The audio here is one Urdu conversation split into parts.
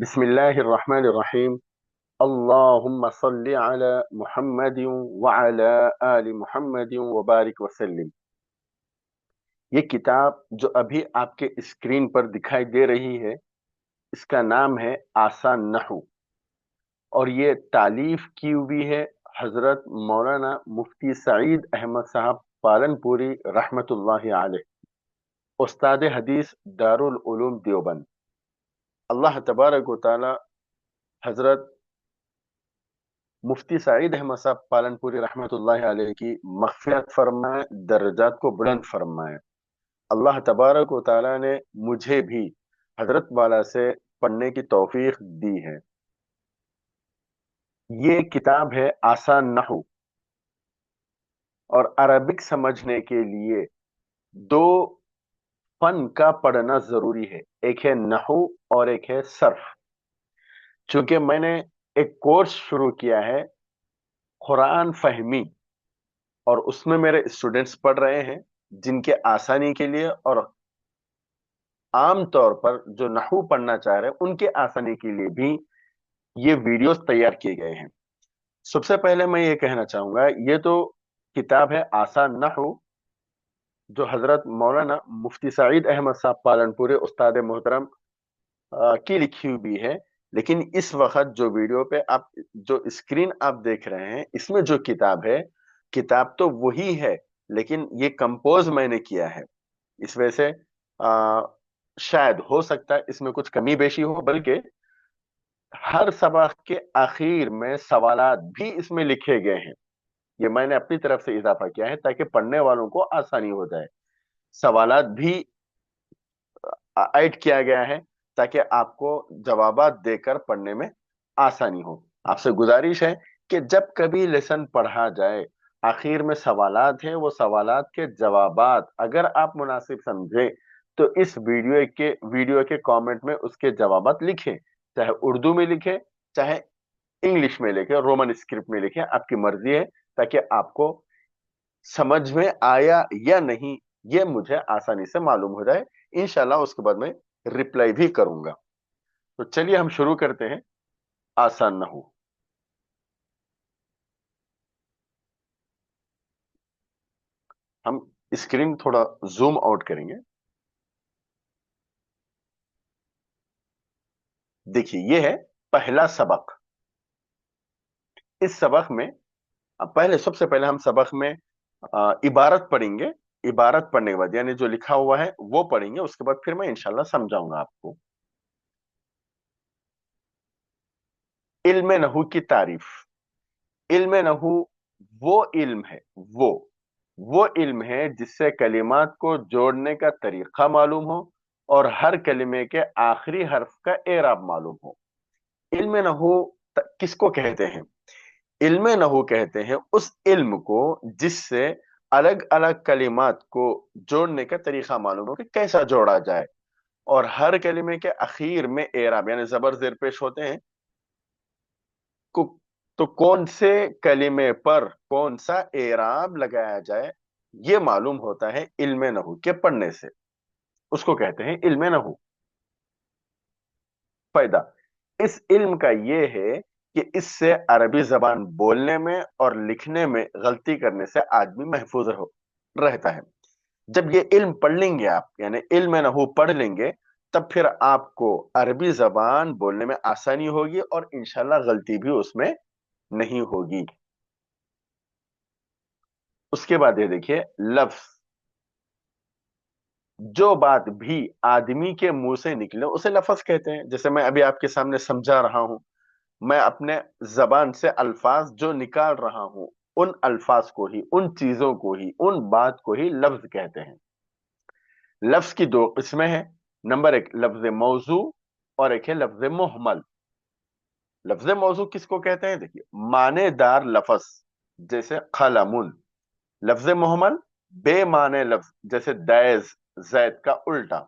بسم الله الرحمن الرحیم اللهم صل علی محمد وعلى آل محمد وبارک وسلم۔ یہ کتاب جو ابھی آپ کے اسکرین پر دکھائی دے رہی ہے، اس کا نام ہے آسان نحو، اور یہ تالیف کی ہوئی ہے حضرت مولانا مفتی سعید احمد صاحب پالنپوری رحمت اللہ علیہ، استاد حدیث دارالعلوم دیوبند۔ اللہ تبارک و تعالی حضرت مفتی سعید احمد صاحب پالنپوری رحمت اللہ علیہ کی مغفرت فرمائے، درجات کو بلند فرمائے۔ اللہ تبارک و تعالی نے مجھے بھی حضرت والا سے پڑھنے کی توفیق دی ہے۔ یہ کتاب ہے آسان نحو، اور عربک سمجھنے کے لیے دو فن کا پڑھنا ضروری ہے، ایک ہے نحو اور ایک ہے صرف۔ چونکہ میں نے ایک کورس شروع کیا ہے قرآن فہمی، اور اس میں میرے اسٹوڈنٹس پڑھ رہے ہیں، جن کے آسانی کے لیے اور عام طور پر جو نحو پڑھنا چاہ رہے ہیں ان کے آسانی کے لیے بھی یہ ویڈیوز تیار کیے گئے ہیں۔ سب سے پہلے میں یہ کہنا چاہوں گا، یہ تو کتاب ہے آسان نحو جو حضرت مولانا مفتی سعید احمد صاحب پالنپورے استاد محترم کی لکھی ہوئی ہے، لیکن اس وقت جو ویڈیو پہ جو اسکرین آپ دیکھ رہے ہیں، اس میں جو کتاب ہے، کتاب تو وہی ہے، لیکن یہ کمپوز میں نے کیا ہے۔ اس وجہ سے شاید ہو سکتا ہے اس میں کچھ کمی بیشی ہو، بلکہ ہر سبق کے آخر میں سوالات بھی اس میں لکھے گئے ہیں۔ یہ میں نے اپنی طرف سے اضافہ کیا ہے تاکہ پڑھنے والوں کو آسانی ہو جائے۔ سوالات بھی ایڈ کیا گیا ہے تاکہ آپ کو جوابات دے کر پڑھنے میں آسانی ہو۔ آپ سے گزارش ہے کہ جب کبھی لیسن پڑھا جائے، آخر میں سوالات ہیں، وہ سوالات کے جوابات اگر آپ مناسب سمجھے تو اس ویڈیو کے کامنٹ میں اس کے جوابات لکھیں، چاہے اردو میں لکھیں، چاہے انگلش میں لکھیں، رومن اسکرپٹ میں لکھیں، آپ کی مرضی ہے، تاکہ آپ کو سمجھ میں آیا یا نہیں یہ مجھے آسانی سے معلوم ہو جائے۔ انشاءاللہ اس کے بعد میں ریپلائی بھی کروں گا۔ تو چلیے ہم شروع کرتے ہیں آسان نحو۔ ہم اسکرین تھوڑا زوم آؤٹ کریں گے۔ دیکھیے یہ ہے پہلا سبق۔ اس سبق میں سب سے پہلے ہم سبق میں عبارت پڑھیں گے۔ عبارت پڑھنے کے بعد یعنی جو لکھا ہوا ہے وہ پڑھیں گے، اس کے بعد پھر میں انشاءاللہ سمجھاؤں گا آپ کو۔ علم نحو کی تعریف۔ علم نحو وہ علم ہے وہ علم ہے جس سے کلمات کو جوڑنے کا طریقہ معلوم ہو اور ہر کلمے کے آخری حرف کا اعراب معلوم ہو۔ علم نحو کس کو کہتے ہیں؟ علم نحو کہتے ہیں اس علم کو جس سے الگ الگ کلمات کو جوڑنے کا طریقہ معلوم ہو کہ کیسا جوڑا جائے، اور ہر کلمے کے اخیر میں اعراب یعنی زبر زیر پیش ہوتے ہیں، تو کون سے کلمے پر کون سا اعراب لگایا جائے یہ معلوم ہوتا ہے علم نحو کے پڑھنے سے۔ اس کو کہتے ہیں علم نحو۔ فائدہ اس علم کا یہ ہے کہ اس سے عربی زبان بولنے میں اور لکھنے میں غلطی کرنے سے آدمی محفوظ رہتا ہے۔ جب یہ علم پڑھ لیں گے آپ، یعنی علم نحو پڑھ لیں گے، تب پھر آپ کو عربی زبان بولنے میں آسانی ہوگی اور انشاءاللہ غلطی بھی اس میں نہیں ہوگی۔ اس کے بعد یہ دیکھیے لفظ۔ جو بات بھی آدمی کے منہ سے نکلے اسے لفظ کہتے ہیں۔ جیسے میں ابھی آپ کے سامنے سمجھا رہا ہوں، میں اپنے زبان سے الفاظ جو نکال رہا ہوں، ان الفاظ کو ہی، ان چیزوں کو ہی، ان بات کو ہی لفظ کہتے ہیں۔ لفظ کی دو قسمیں ہیں، نمبر ایک لفظ موضوع اور ایک ہے لفظ محمل۔ لفظ موضوع کس کو کہتے ہیں؟ دیکھیے معنی دار لفظ جیسے قلم۔ لفظ محمل بے معنی لفظ جیسے دیز، زید کا الٹا۔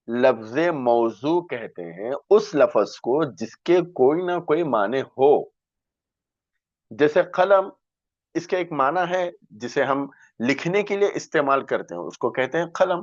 لفظ موضوع کہتے ہیں اس لفظ کو جس کے کوئی نہ کوئی معنی ہو۔ جیسے قلم، اس کا ایک معنی ہے جسے ہم لکھنے کے لیے استعمال کرتے ہیں، اس کو کہتے ہیں قلم۔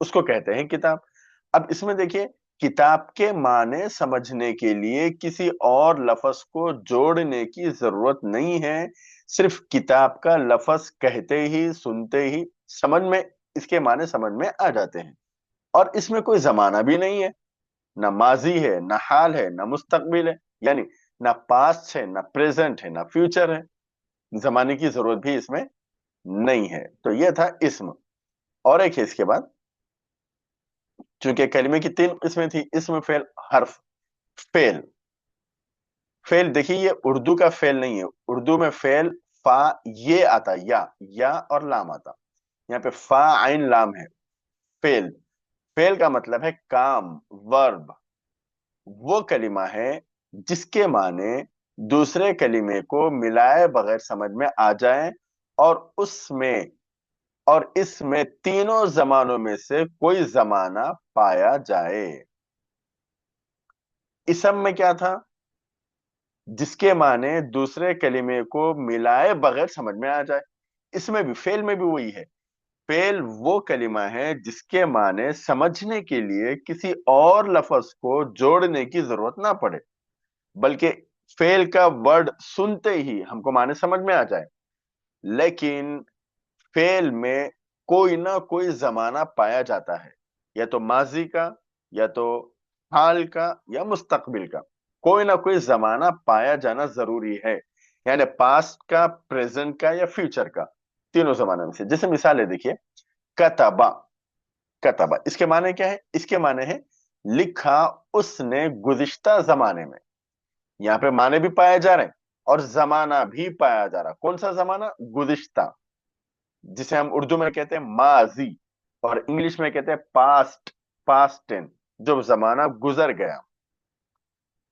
اس کو کہتے ہیں کتاب. اب اس میں دیکھیے کتاب کے معنی سمجھنے کے لیے کسی اور لفظ کو جوڑنے کی ضرورت نہیں ہے. صرف کتاب کا لفظ کہتے ہی سنتے ہی سمجھ میں اس کے معنی سمجھ میں آ جاتے ہیں. اور اس میں کوئی زمانہ بھی نہیں ہے, نہ ماضی ہے, نہ حال ہے, نہ مستقبل ہے, یعنی نہ پاسٹ ہے, نہ پریزنٹ ہے, نہ فیوچر ہے. زمانے کی ضرورت بھی اس میں نہیں ہے. تو یہ تھا اسم. اور ایک ہے اس کے بعد, چونکہ کلمے کی 3 قسمیں تھی, اسم, فعل, حرف. فعل, فعل دیکھیے یہ اردو کا فعل نہیں ہے. اردو میں فعل فا یہ آتا, یا اور لام آتا. یہاں پہ فا عین لام ہے. فعل, فعل کا مطلب ہے کام, ورب. وہ کلمہ ہے جس کے معنی دوسرے کلمے کو ملائے بغیر سمجھ میں آ جائیں, اور اس میں تینوں زمانوں میں سے کوئی زمانہ پایا جائے. اسم میں کیا تھا؟ جس کے معنی دوسرے کلمے کو ملائے بغیر سمجھ میں آ جائے. اس میں بھی, فعل میں بھی وہی ہے. فعل وہ کلمہ ہے جس کے معنی سمجھنے کے لیے کسی اور لفظ کو جوڑنے کی ضرورت نہ پڑے, بلکہ فعل کا ورڈ سنتے ہی ہم کو معنی سمجھ میں آ جائے. لیکن فعل میں کوئی نہ کوئی زمانہ پایا جاتا ہے, یا تو ماضی کا, یا تو حال کا, یا مستقبل کا. کوئی نہ کوئی زمانہ پایا جانا ضروری ہے, یعنی پاسٹ کا, پریزنٹ کا, یا فیوچر کا, تینوں زمانے میں سے. جیسے مثال ہے دیکھیے, کتبا. کتبا اس کے معنی کیا ہے؟ اس کے معنی ہے لکھا اس نے گزشتہ زمانے میں. یہاں پہ معنی بھی پائے جا رہے ہیں اور زمانہ بھی پایا جا رہا. کون سا زمانہ؟ گزشتہ, جسے ہم اردو میں کہتے ہیں ماضی, اور انگلش میں کہتے ہیں پاسٹ ٹین, جو زمانہ گزر گیا.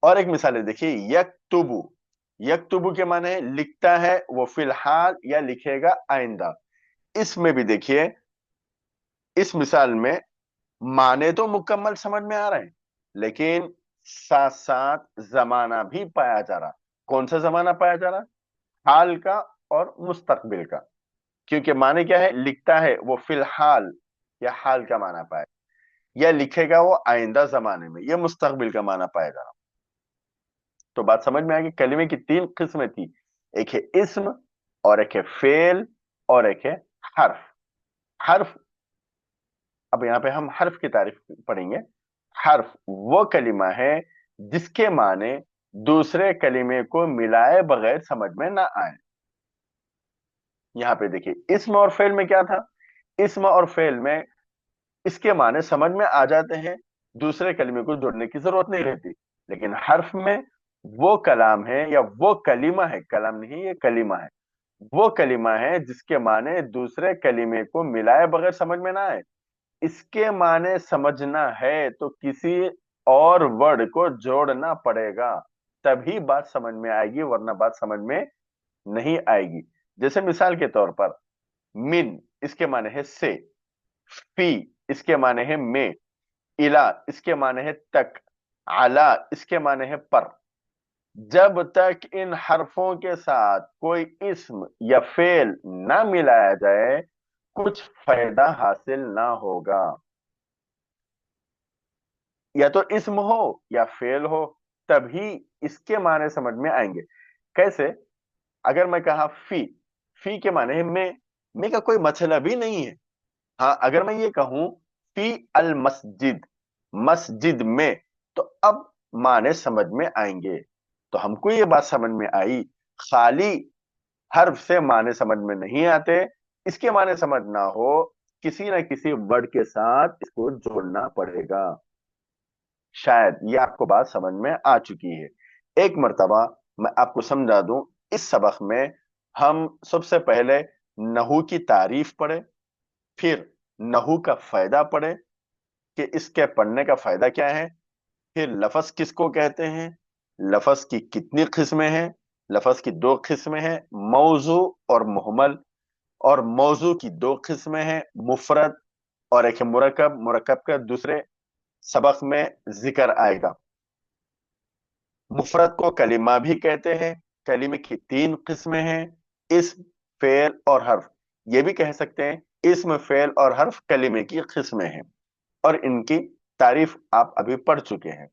اور ایک مثال ہے دیکھیے, یکتبو. یکتبو کے معنی ہے لکھتا ہے, وہ فی الحال یا لکھے گا آئندہ. اس میں بھی دیکھیے, اس مثال میں معنی تو مکمل سمجھ میں آ رہے ہیں, لیکن ساتھ ساتھ زمانہ بھی پایا جا رہا. کون سا زمانہ پایا جا رہا؟ حال کا اور مستقبل کا. کیونکہ معنی کیا ہے؟ لکھتا ہے وہ فی الحال یا حال کا معنی پائے, یا لکھے گا وہ آئندہ زمانے میں, یہ مستقبل کا معنی پائے گا. تو بات سمجھ میں آئے گی. کلمے کی 3 قسمیں تھی, ایک ہے اسم, اور ایک ہے فعل, اور ایک ہے حرف. حرف, اب یہاں پہ ہم حرف کی تعریف پڑھیں گے. حرف وہ کلمہ ہے جس کے معنی دوسرے کلمے کو ملائے بغیر سمجھ میں نہ آئے. یہاں پہ دیکھیے, اسم اور فعل میں کیا تھا؟ اسم اور فعل میں اس کے معنی سمجھ میں آ جاتے ہیں, دوسرے کلمے کو جوڑنے کی ضرورت نہیں رہتی. لیکن حرف میں وہ کلام ہے, یا وہ کلمہ ہے, کلام نہیں یہ کلمہ ہے, وہ کلمہ ہے جس کے معنی دوسرے کلمے کو ملائے بغیر سمجھ میں نہ آئے. اس کے معنی سمجھنا ہے تو کسی اور ورڈ کو جوڑنا پڑے گا, تبھی بات سمجھ میں آئے گی, ورنہ بات سمجھ میں نہیں آئے گی. جیسے مثال کے طور پر, من اس کے معنی ہے سے, فی اس کے معنی ہے میں, الا اس کے معنی ہے تک, علا اس کے معنی ہے پر. جب تک ان حرفوں کے ساتھ کوئی اسم یا فعل نہ ملایا جائے, کچھ فائدہ حاصل نہ ہوگا. یا تو اسم ہو یا فعل ہو, تبھی اس کے معنی سمجھ میں آئیں گے. کیسے؟ اگر میں کہا فی کے معنی ہے میں کا کوئی مطلب ہی نہیں ہے. ہاں اگر میں یہ کہوں فی المسجد, مسجد میں, تو اب معنی سمجھ میں آئیں گے. تو ہم کو یہ بات سمجھ میں آئی, خالی حرف سے معنی سمجھ میں نہیں آتے. اس کے معنی سمجھنا ہو, کسی نہ کسی ورڈ کے ساتھ اس کو جوڑنا پڑے گا. شاید یہ آپ کو بات سمجھ میں آ چکی ہے. ایک مرتبہ میں آپ کو سمجھا دوں. اس سبق میں ہم سب سے پہلے نحو کی تعریف پڑھے, پھر نحو کا فائدہ پڑھے کہ اس کے پڑھنے کا فائدہ کیا ہے, پھر لفظ کس کو کہتے ہیں, لفظ کی کتنی قسمیں ہیں. لفظ کی 2 قسمیں ہیں, موضوع اور محمل. اور موضوع کی 2 قسمیں ہیں, مفرد اور ایک مرکب. مرکب کا دوسرے سبق میں ذکر آئے گا. مفرد کو کلمہ بھی کہتے ہیں. کلمے کی 3 قسمیں ہیں, اسم, فعل اور حرف. یہ بھی کہہ سکتے ہیں اسم, فعل اور حرف کلمے کی قسمیں ہیں. اور ان کی تعریف آپ ابھی پڑھ چکے ہیں.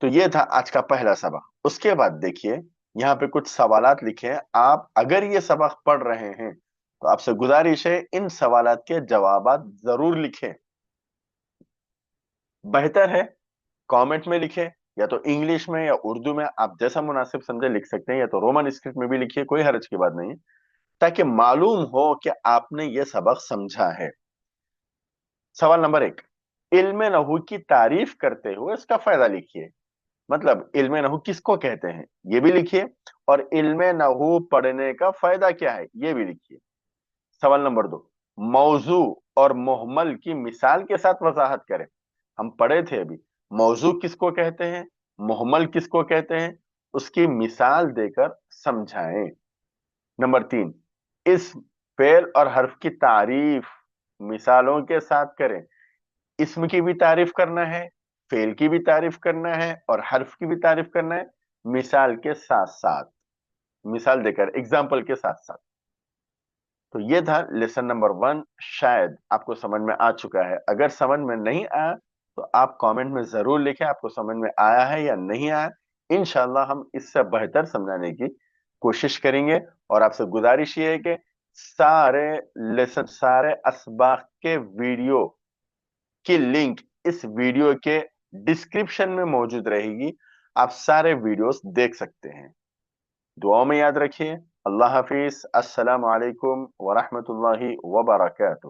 تو یہ تھا آج کا پہلا سبق. اس کے بعد دیکھیے یہاں پہ کچھ سوالات لکھے ہیں. آپ اگر یہ سبق پڑھ رہے ہیں تو آپ سے گزارش ہے ان سوالات کے جوابات ضرور لکھیں. بہتر ہے کامنٹ میں لکھیں، یا تو انگلش میں یا اردو میں، آپ جیسا مناسب سمجھے لکھ سکتے ہیں، یا تو رومن اسکرپٹ میں بھی لکھیے، کوئی حرج کی بات نہیں ہے، تاکہ معلوم ہو کہ آپ نے یہ سبق سمجھا ہے. سوال نمبر 1، علم نحو کی تعریف کرتے ہوئے اس کا فائدہ لکھیے. مطلب علم نحو کس کو کہتے ہیں یہ بھی لکھیے، اور علم نحو پڑھنے کا فائدہ کیا ہے یہ بھی لکھیے. سوال نمبر 2، موضوع اور محمل کی مثال کے ساتھ وضاحت کریں. ہم پڑھے تھے ابھی موضوع کس کو کہتے ہیں، محمل کس کو کہتے ہیں، اس کی مثال دے کر سمجھائیں. نمبر 3، اسم، فعل اور حرف کی تعریف مثالوں کے ساتھ کریں. اسم کی بھی تعریف کرنا ہے، فعل کی بھی تعریف کرنا ہے، اور حرف کی بھی تعریف کرنا ہے، مثال کے ساتھ ساتھ، مثال دے کر، ایگزامپل کے ساتھ ساتھ. تو یہ تھا لیسن نمبر 1. شاید آپ کو سمجھ میں آ چکا ہے. اگر سمجھ میں نہیں آیا تو آپ کامنٹ میں ضرور لکھیں آپ کو سمجھ میں آیا ہے یا نہیں آیا. انشاءاللہ ہم اس سے بہتر سمجھانے کی کوشش کریں گے. اور آپ سے گزارش یہ ہے کہ سارے لیسن، سارے اسباق کے ویڈیو کی لنک اس ویڈیو کے ڈسکرپشن میں موجود رہے گی. آپ سارے ویڈیوز دیکھ سکتے ہیں. دعاؤں میں یاد رکھیے. اللہ حافظ. السلام علیکم ورحمۃ اللہ وبرکاتہ.